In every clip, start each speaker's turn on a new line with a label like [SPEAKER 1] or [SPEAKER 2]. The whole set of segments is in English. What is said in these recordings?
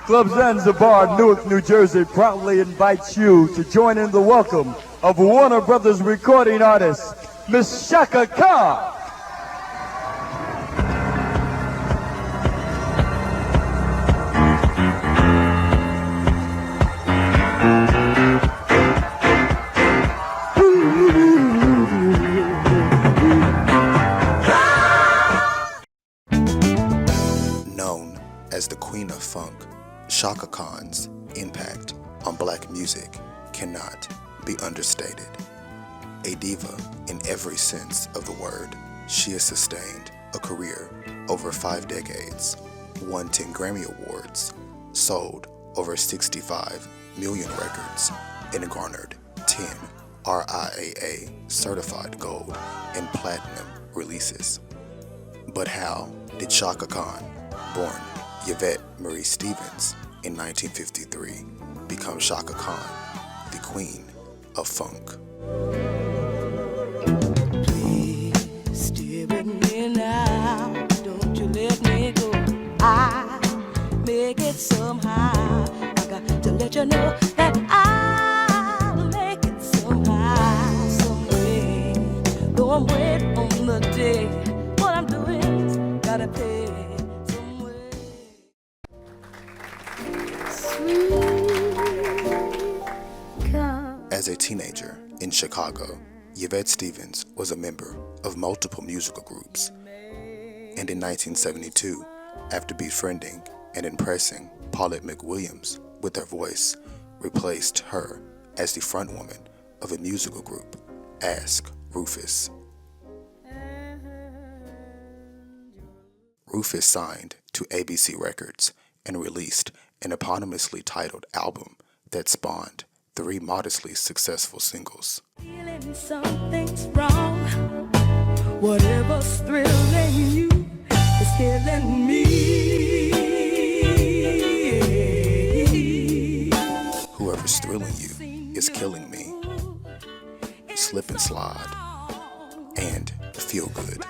[SPEAKER 1] Club Zanzibar, Newark, New Jersey proudly invites you to join in the welcome of Warner Brothers recording artist, Miss Chaka Khan.
[SPEAKER 2] Known as the Queen of Funk, Chaka Khan's impact on black music cannot be understated. A diva in every sense of the word, she has sustained a career over 5 decades, won 10 Grammy Awards, sold over 65 million records, and garnered 10 RIAA certified gold and platinum releases. But how did Chaka Khan, born Yvette Marie Stevens in 1953, become Chaka Khan, the Queen of Funk?
[SPEAKER 3] Please stay with me now, don't you let me go. I make it somehow. I got to let you know that I'll make it somehow, some way. Though I'm waiting on the day, what I'm doing is gotta pay some way.
[SPEAKER 2] As a teenager in Chicago, Yvette Stevens was a member of multiple musical groups. And in 1972, after befriending and impressing Paulette McWilliams with her voice, replaced her as the frontwoman of a musical group, Ask Rufus. Rufus signed to ABC Records and released an eponymously titled album that spawned 3 modestly successful singles.
[SPEAKER 3] Feeling something's wrong. Whatever's thrilling you is killing me.
[SPEAKER 2] Whoever's thrilling you is killing me. Slip and Slide, and Feel Good.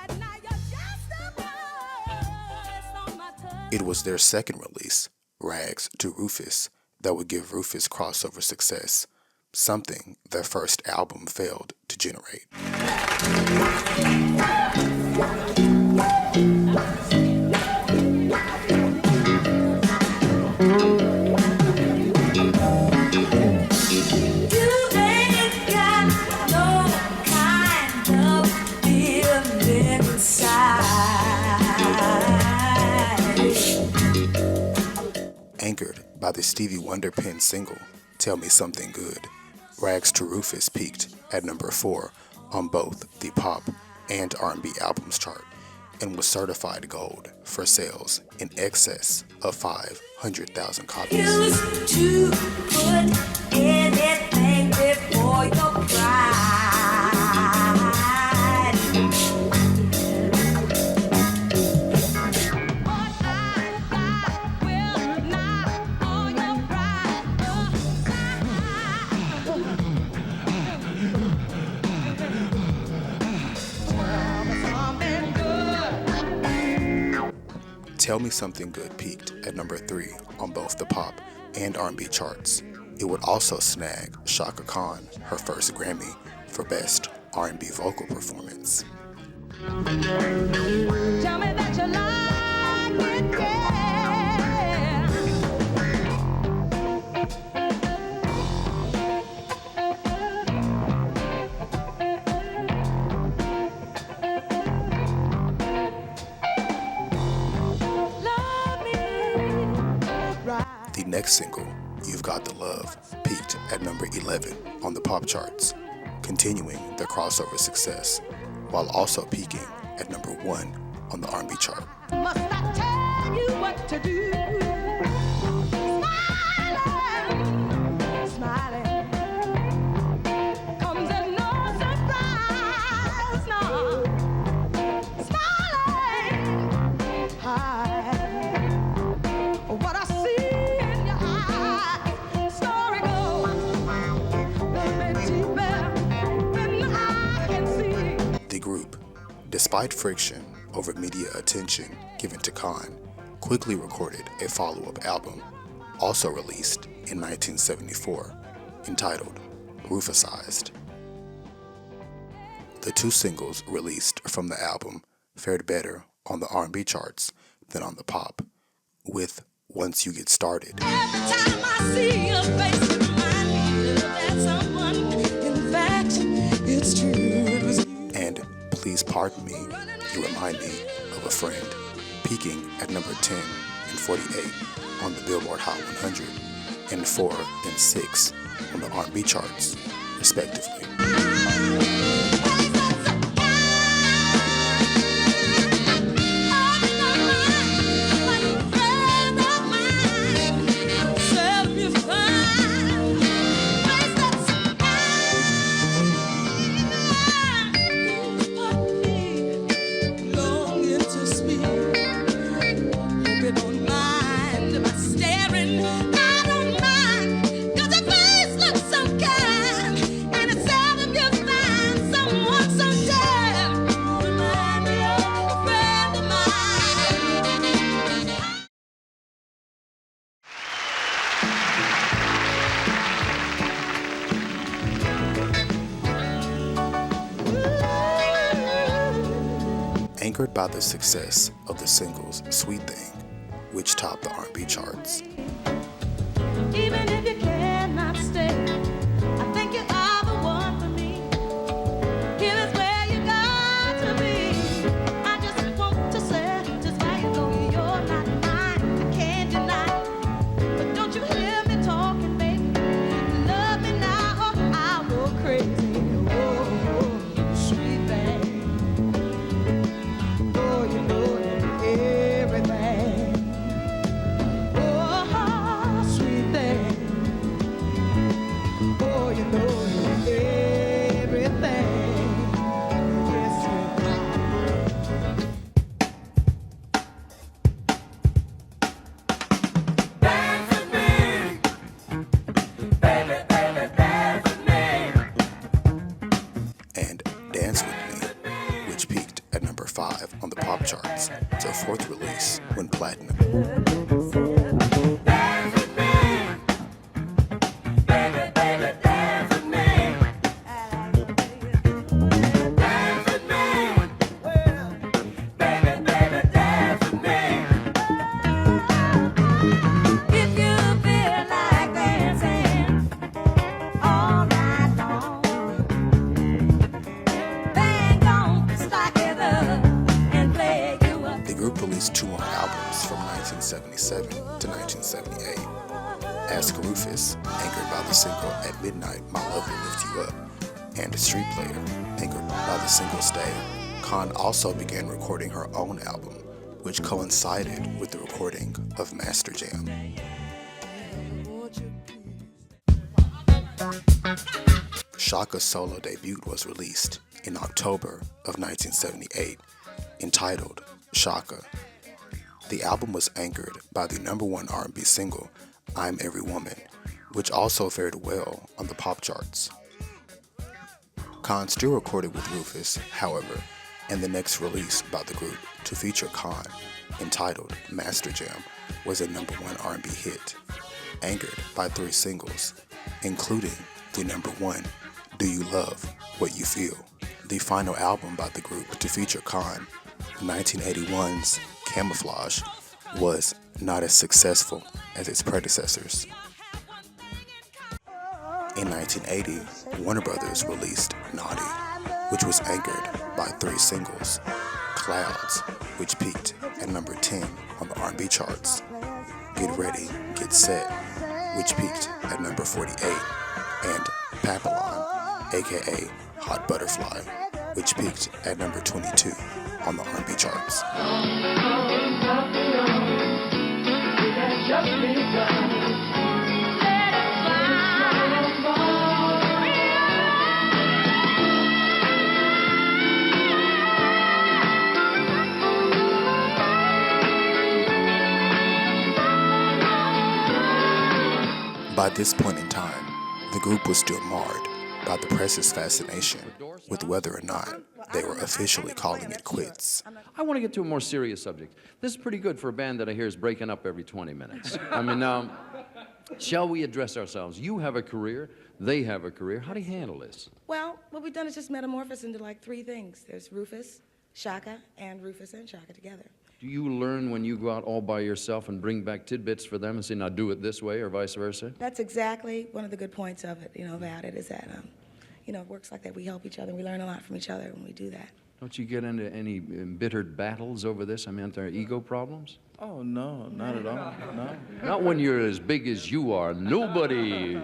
[SPEAKER 2] It was their second release, Rags to Rufus, that would give Rufus crossover success, something their first album failed to generate. Anchored by the Stevie Wonder penned single, Tell Me Something Good, Rags to Rufus peaked at number 4 on both the pop and R&B albums chart and was certified gold for sales in excess of 500,000 copies.
[SPEAKER 3] Used to put anything before your pride.
[SPEAKER 2] Tell Me Something Good peaked at number 3 on both the pop and R&B charts. It would also snag Chaka Khan her first Grammy for Best R&B Vocal Performance.
[SPEAKER 3] Tell me that you like it, yeah.
[SPEAKER 2] The next single, You've Got the Love, peaked at number 11 on the pop charts, continuing their crossover success, while also peaking at number 1 on the R&B chart.
[SPEAKER 3] Must I tell you what to do? Smiling, smiling, comes as no surprise, no. Smiling, high, what I see in your eyes. Story goes, little bit deeper than I can see.
[SPEAKER 2] The group, despite friction over media attention given to Khan, quickly recorded a follow-up album, also released in 1974, entitled Rufusized. The two singles released from the album fared better on the R&B charts than on the pop, with Once You Get Started.
[SPEAKER 3] Every time I see your face, it reminds me that someone, in fact, it's true. It was you.
[SPEAKER 2] And Please Pardon Me, You Remind Me of a Friend, peaking at number 10 and 48 on the Billboard Hot 100 and 4 and 6 on the R&B charts, respectively. Anchored by the success of the singles Sweet Thing, which topped the R&B charts.
[SPEAKER 3] Even if you cannot stay, I think you are the one for me. Here is where you got to be. I just want to say, just how you know you're not mine. I can't deny, but don't you hear me talking, baby? Love me now or I will crazy. Oh, sweet thing. Oh, you know everything. Oh, sweet thing. Oh, you know everything. Yes, dance with me, baby, baby, dance with me.
[SPEAKER 2] And Dance With Me, which peaked at number 5 on the pop charts, their fourth release went platinum.
[SPEAKER 3] If you feel like dancing all night long, bang on, start it up and play you up.
[SPEAKER 2] The group released 2 more albums from 1977 to 1978. Ask Rufus, anchored by the single At Midnight, My Love Will Lift You Up, and Street Player, anchored by the single Stay. Khan also began recording her own album, which coincided with the recording of Master Jam. Chaka's solo debut was released in October of 1978, entitled Chaka. The album was anchored by the #1 R&B single, I'm Every Woman, which also fared well on the pop charts. Khan still recorded with Rufus, however, and the next release by the group to feature Khan, entitled Master Jam, was a #1 R&B hit, anchored by 3 singles, including the #1, Do You Love What You Feel? The final album by the group to feature Khan, 1981's Camouflage, was not as successful as its predecessors. In 1980, Warner Brothers released Naughty, which was anchored by 3 singles, Clouds, which peaked at number 10 on the R&B charts, Get Ready, Get Set, which peaked at number 48, and Papillon, aka Hot Butterfly, which peaked at number 22 on the R&B charts. By this point in time, the group was still marred by the press's fascination with whether or not they were officially calling it quits.
[SPEAKER 4] I want to get to a more serious subject. This is pretty good for a band that I hear is breaking up every 20 minutes. I mean, Shall we address ourselves? You have a career, they have a career. How do you handle this?
[SPEAKER 3] Well, what we've done is just metamorphose into like three things. There's Rufus, Chaka, and Rufus and Chaka together.
[SPEAKER 4] Do you learn when you go out all by yourself and bring back tidbits for them and say, now do it this way, or vice versa?
[SPEAKER 3] That's exactly one of the good points of it, about it, is that, it works like that. We help each other, and we learn a lot from each other when we do that.
[SPEAKER 4] Don't you get into any embittered battles over this? I mean, aren't there ego problems?
[SPEAKER 5] Oh, no, not at all, no.
[SPEAKER 4] Not when you're as big as you are. Nobody.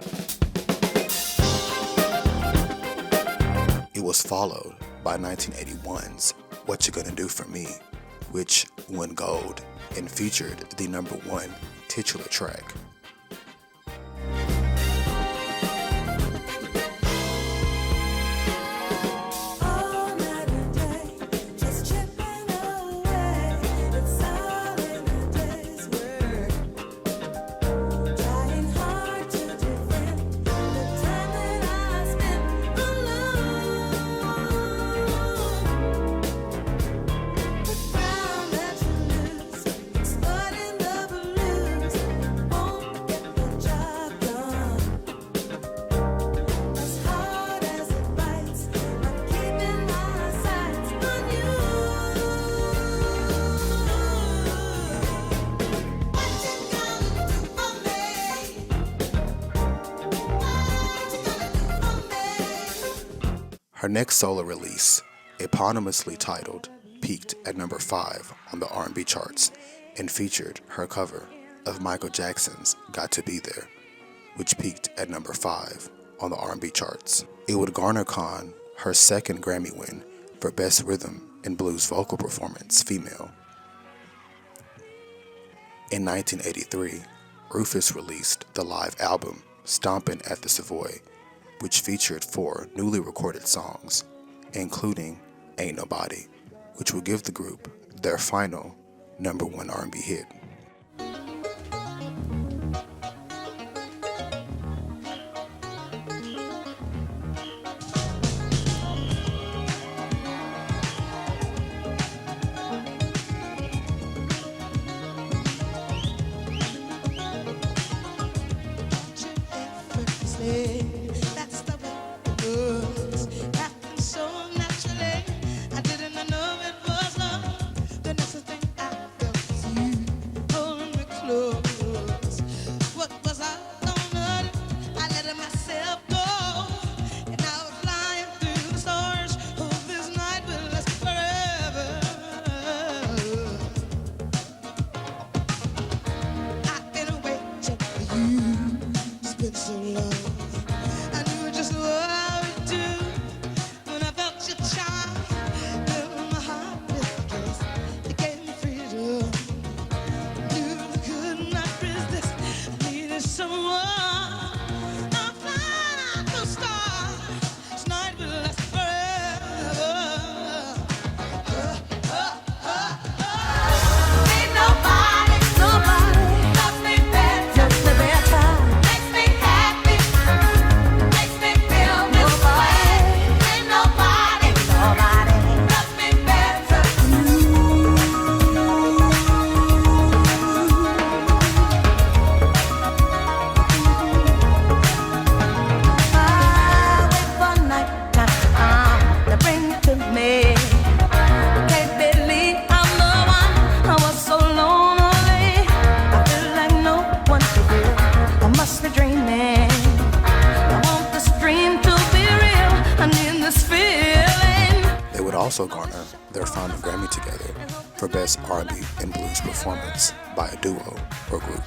[SPEAKER 2] It was followed by 1981's What You Gonna Do For Me, which won gold and featured the #1 titular track. Her next solo release, eponymously titled, peaked at #5 on the R&B charts and featured her cover of Michael Jackson's Got to Be There, which peaked at #5 on the R&B charts. It would garner Khan her second Grammy win for Best Rhythm and Blues Vocal Performance Female. In 1983, Rufus released the live album Stompin' at the Savoy, which featured 4 newly recorded songs, including Ain't Nobody, which would give the group their final #1 R&B hit. Also garner their final Grammy together for Best R&B and Blues Performance by a duo or group.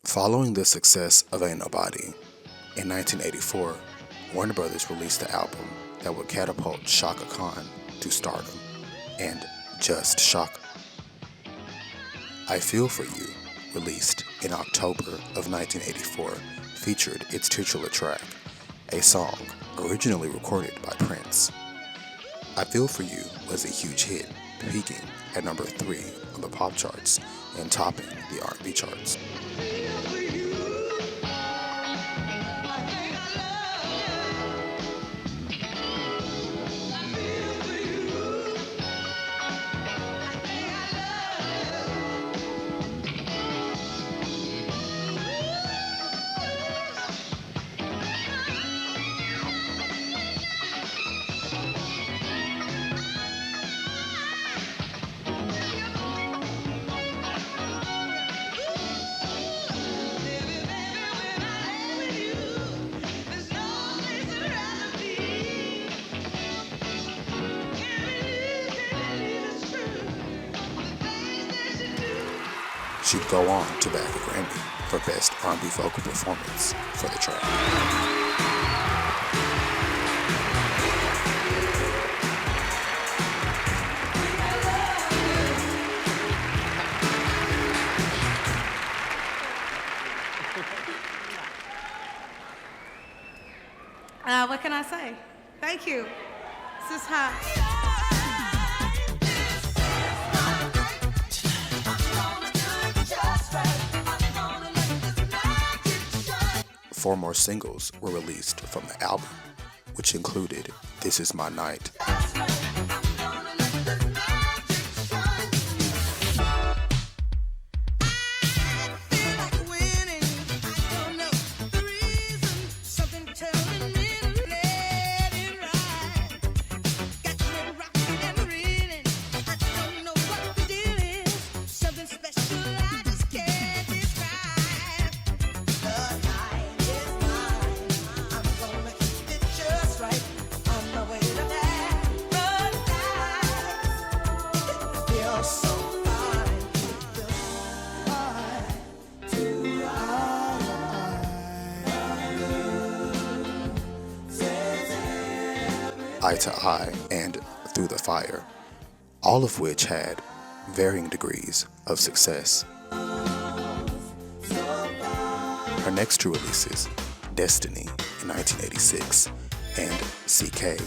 [SPEAKER 2] Following the success of Ain't Nobody, in 1984, Warner Brothers released the album that would catapult Chaka Khan to stardom, and Just Chaka. I Feel For You, released in October of 1984, featured its titular track, a song originally recorded by Prince. I Feel For You was a huge hit, peaking at #3 on the pop charts and topping the R&B charts. She'd go on to bag a Grammy for Best R&B Vocal Performance for the track.
[SPEAKER 6] What can I say? Thank you. This is hot.
[SPEAKER 2] Four more singles were released from the album, which included This Is My Night, Eye to Eye, and Through the Fire, all of which had varying degrees of success. Her next two releases, Destiny in 1986 and CK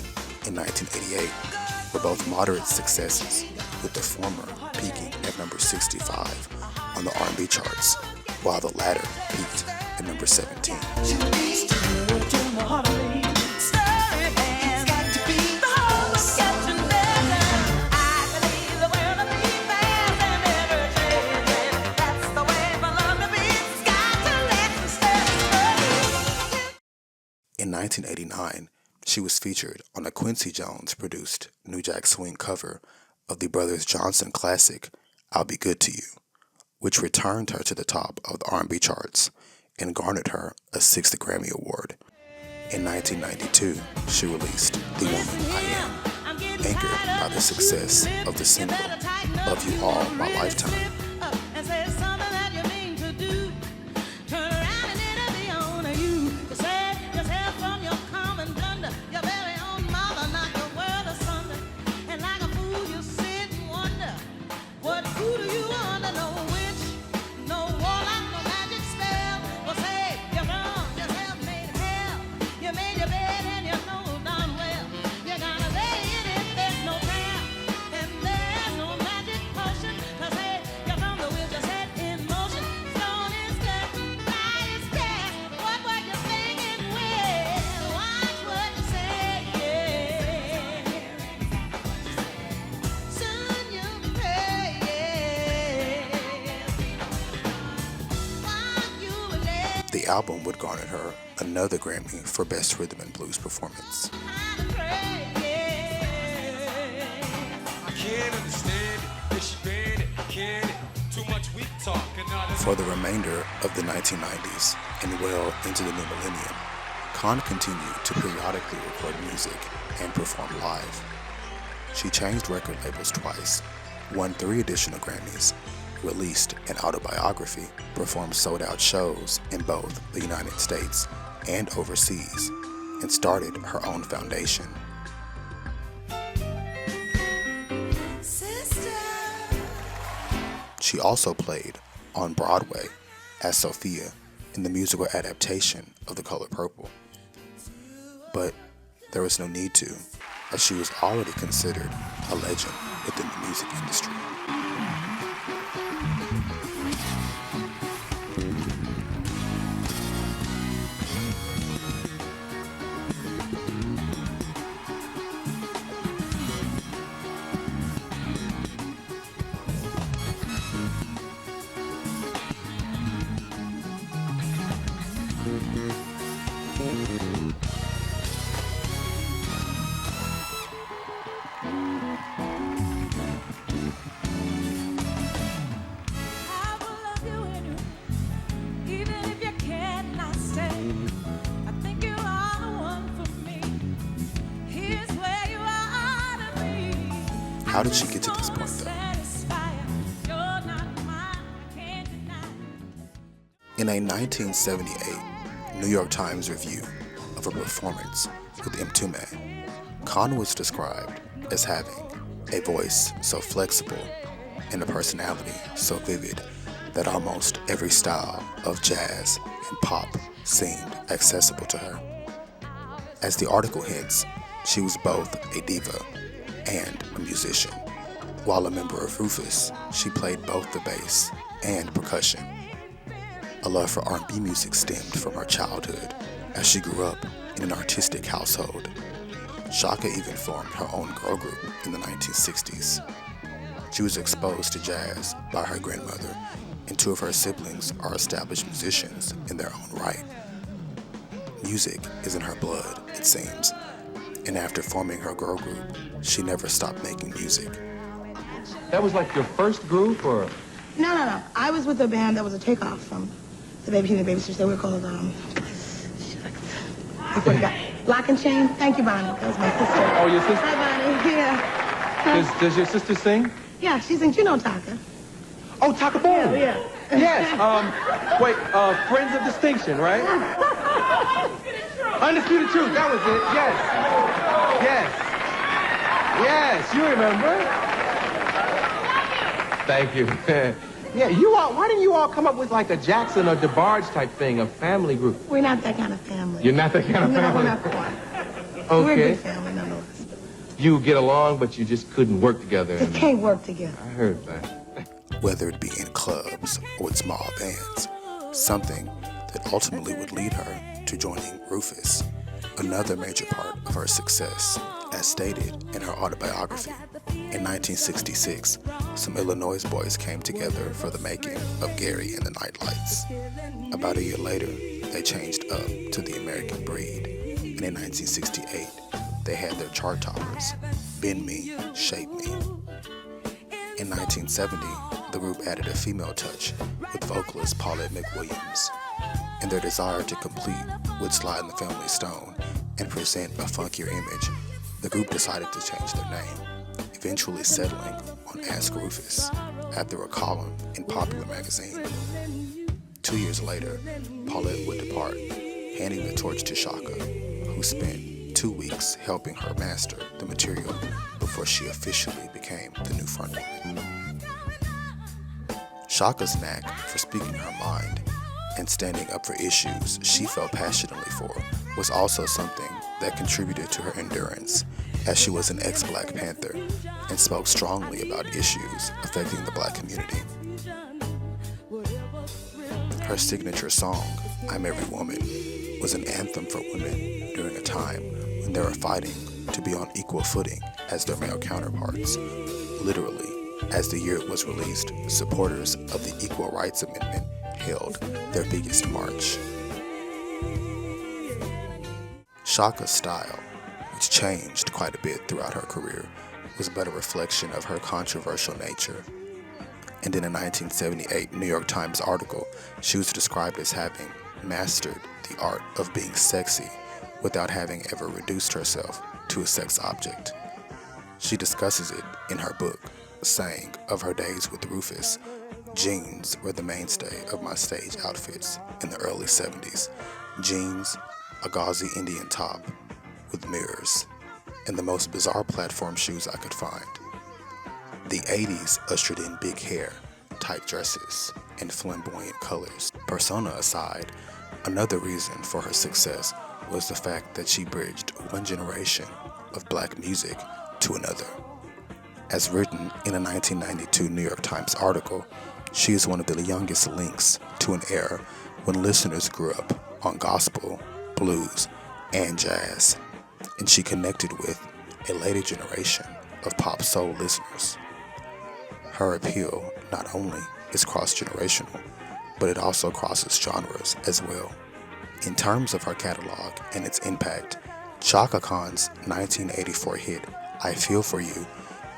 [SPEAKER 2] in 1988, were both moderate successes, with the former peaking at number 65 on the R&B charts, while the latter peaked at number 17. In 1989, she was featured on a Quincy Jones-produced New Jack Swing cover of the Brothers Johnson classic, I'll Be Good to You, which returned her to the top of the R&B charts and garnered her a 6th Grammy Award. In 1992, she released The Woman I Am, anchored by the success of the single Love You All My Lifetime. The album would garner her another Grammy for Best Rhythm and Blues Performance. For the remainder of the 1990s and well into the new millennium, Khan continued to periodically record music and perform live. She changed record labels twice, won 3 additional Grammys, released an autobiography, performed sold-out shows in both the United States and overseas, and started her own foundation. She also played on Broadway as Sophia in the musical adaptation of The Color Purple. But there was no need to, as she was already considered a legend within the music industry. How did she get to this point, though? In a 1978 New York Times review of a performance with M2Man, Khan was described as having a voice so flexible and a personality so vivid that almost every style of jazz and pop seemed accessible to her. As the article hints, she was both a diva and a musician. While a member of Rufus, she played both the bass and percussion. A love for R&B music stemmed from her childhood as she grew up in an artistic household. Chaka even formed her own girl group in the 1960s. She was exposed to jazz by her grandmother, and two of her siblings are established musicians in their own right. Music is in her blood, it seems, and after forming her girl group, she never stopped making music.
[SPEAKER 7] That was like your first group, or?
[SPEAKER 8] No. I was with a band that was a takeoff from the Baby King and Baby Sisters. They were called, I forgot. Lock and Chain. Thank you, Bonnie. That was my sister.
[SPEAKER 7] Oh, your sister?
[SPEAKER 8] Hi, Bonnie. Yeah.
[SPEAKER 7] Does your sister sing?
[SPEAKER 8] Yeah, she sings. You know Chaka.
[SPEAKER 7] Oh, Chaka Khan.
[SPEAKER 8] Yeah.
[SPEAKER 7] Yes. Wait, Friends of Distinction, right? Undisputed Truth. That was it. Yes, you remember. Thank you. Yeah, you all, why didn't you all come up with like a Jackson or DeBarge type thing, a family group?
[SPEAKER 8] We're not that kind of family.
[SPEAKER 7] You're not that kind of
[SPEAKER 8] No,
[SPEAKER 7] family?
[SPEAKER 8] we're not quite.
[SPEAKER 7] Okay.
[SPEAKER 8] We're a good family, nonetheless.
[SPEAKER 7] You get along, but you just couldn't work together.
[SPEAKER 8] Just can't work together.
[SPEAKER 7] I heard that.
[SPEAKER 2] Whether it be in clubs or with small bands, something that ultimately would lead her to joining Rufus, another major part of her success, as stated in her autobiography. In 1966, some Illinois boys came together for the making of Gary and the Nightlights. About a year later, they changed up to the American Breed, and in 1968, they had their chart toppers, Bend Me, Shape Me. In 1970, the group added a female touch with vocalist Paulette McWilliams. In their desire to complete with Sly and the Family Stone and present a funkier image, the group decided to change their name, eventually settling on Ask Rufus after a column in Popular magazine. 2 years later, Paulette would depart, handing the torch to Chaka, who spent 2 weeks helping her master the material before she officially became the new frontwoman. Chaka's knack for speaking her mind and standing up for issues she felt passionately for was also something that contributed to her endurance, as she was an ex-Black Panther and spoke strongly about issues affecting the Black community. Her signature song, I'm Every Woman, was an anthem for women during a time when they were fighting to be on equal footing as their male counterparts. Literally, as the year it was released, supporters of the Equal Rights Amendment held their biggest march. Chaka's style, which changed quite a bit throughout her career, was but a reflection of her controversial nature. And in a 1978 New York Times article, she was described as having mastered the art of being sexy without having ever reduced herself to a sex object. She discusses it in her book, saying of her days with Rufus, jeans were the mainstay of my stage outfits in the early 70s. Jeans, a gauzy Indian top with mirrors, and the most bizarre platform shoes I could find. The 80s ushered in big hair, tight dresses, and flamboyant colors. Persona aside, another reason for her success was the fact that she bridged one generation of Black music to another. As written in a 1992 New York Times article, she is one of the youngest links to an era when listeners grew up on gospel, blues, and jazz, and she connected with a later generation of pop soul listeners. Her appeal not only is cross-generational, but it also crosses genres as well. In terms of her catalog and its impact, Chaka Khan's 1984 hit, I Feel For You,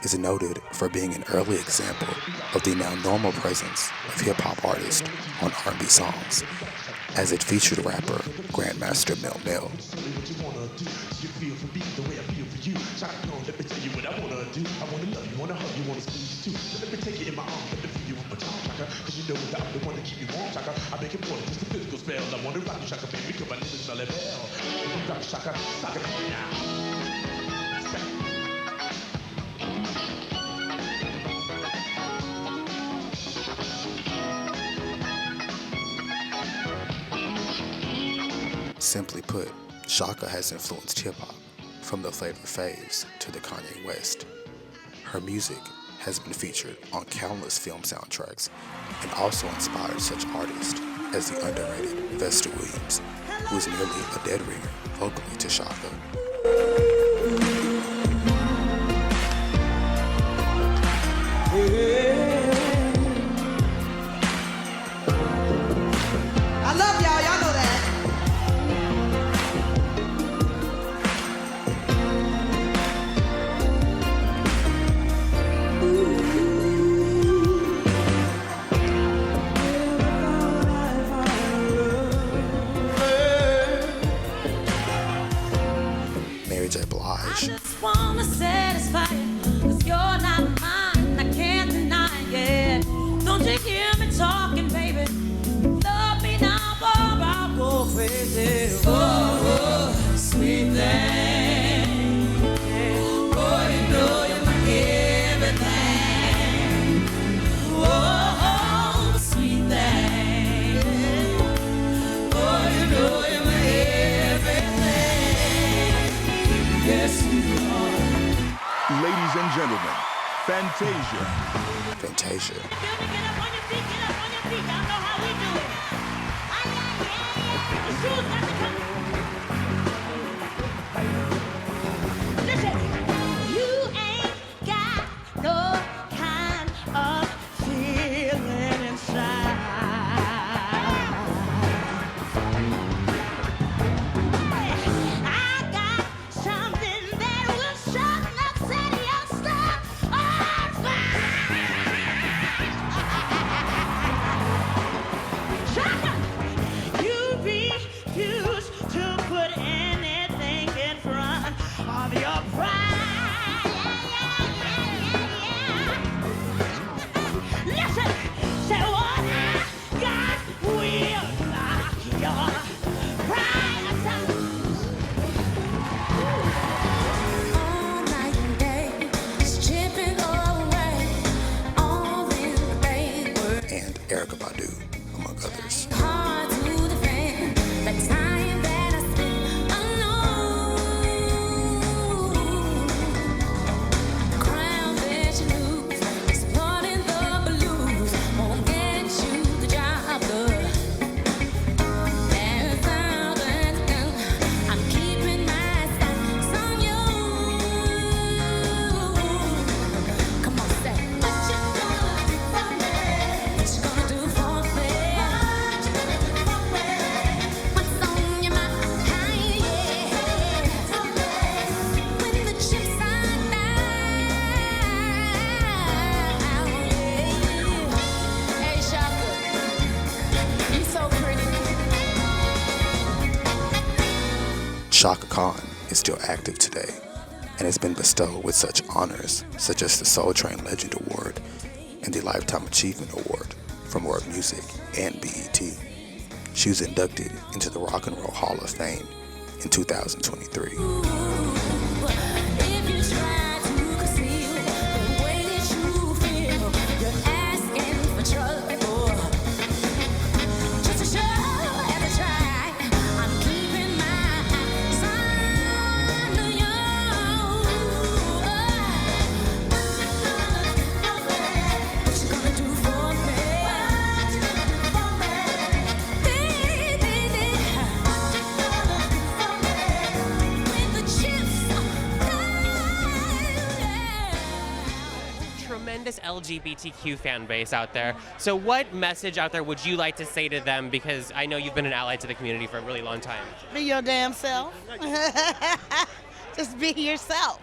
[SPEAKER 2] is noted for being an early example of the now normal presence of hip-hop artists on R&B songs, as it featured rapper Grandmaster Mel Mel.
[SPEAKER 9] you know without the one to keep you warm, Chaka. I make it more than just a physical spell. I want to rock you, Chaka, baby, because my name is Smelly Bell. If you rock Chaka, sock it now.
[SPEAKER 2] Simply put, Chaka has influenced hip-hop, from the Flavor Faves to the Kanye West. Her music has been featured on countless film soundtracks and also inspired such artists as the underrated Vesta Williams, who is nearly a dead ringer vocally to Chaka.
[SPEAKER 3] I love y'all, y'all know that.
[SPEAKER 2] Mary J. Blige,
[SPEAKER 3] I just wanna satisfy you, 'cause you're not mine, I can't deny it. Don't you hear me talking, baby? Love me now or I'll go crazy. Oh, sweet thing. Oh, you know you're my everything. Oh, sweet thing. Oh, you know you're my everything. Yes, you are.
[SPEAKER 9] Ladies and gentlemen, Fantasia.
[SPEAKER 2] Fantasia,
[SPEAKER 3] Get up on your feet, y'all know how we do it. The shoes got to come. Listen, you ain't got no kind of feeling inside. I got something that will suddenly set your stuff on fire. Chaka, you refuse to put anything in front of your pride. Listen, say what I got will knock your pride aside. All night and day, stripping away all in the paper.
[SPEAKER 2] and Erykah Badu, among others.
[SPEAKER 3] Hard to defend the time that I spent alone. The crown that you lose, exploiting the blues, won't get you the job done. There's thousands done. I'm keeping my sights on you. Come on, say what you gonna do for me? What you gonna do for me? What's on your mind? When the chips are down, Hey, Chaka, you so pretty.
[SPEAKER 2] Chaka Khan is still active today and has been bestowed with such honors such as the Soul Train Legend Award and the Lifetime Achievement Award from World Music and BET. She was inducted into the Rock and Roll Hall of Fame in 2023.
[SPEAKER 3] If you try to conceal the way that you feel, you're asking for trouble. Just to show as I try, I'm keeping my eyes on you. What you gonna do for me? Baby, when the chips are down.
[SPEAKER 10] Tremendous LGBTQ fan base out there. So what message out there would you like to say to them? Because I know you've been an ally to the community for a really long time.
[SPEAKER 8] Be your damn self. Just be yourself.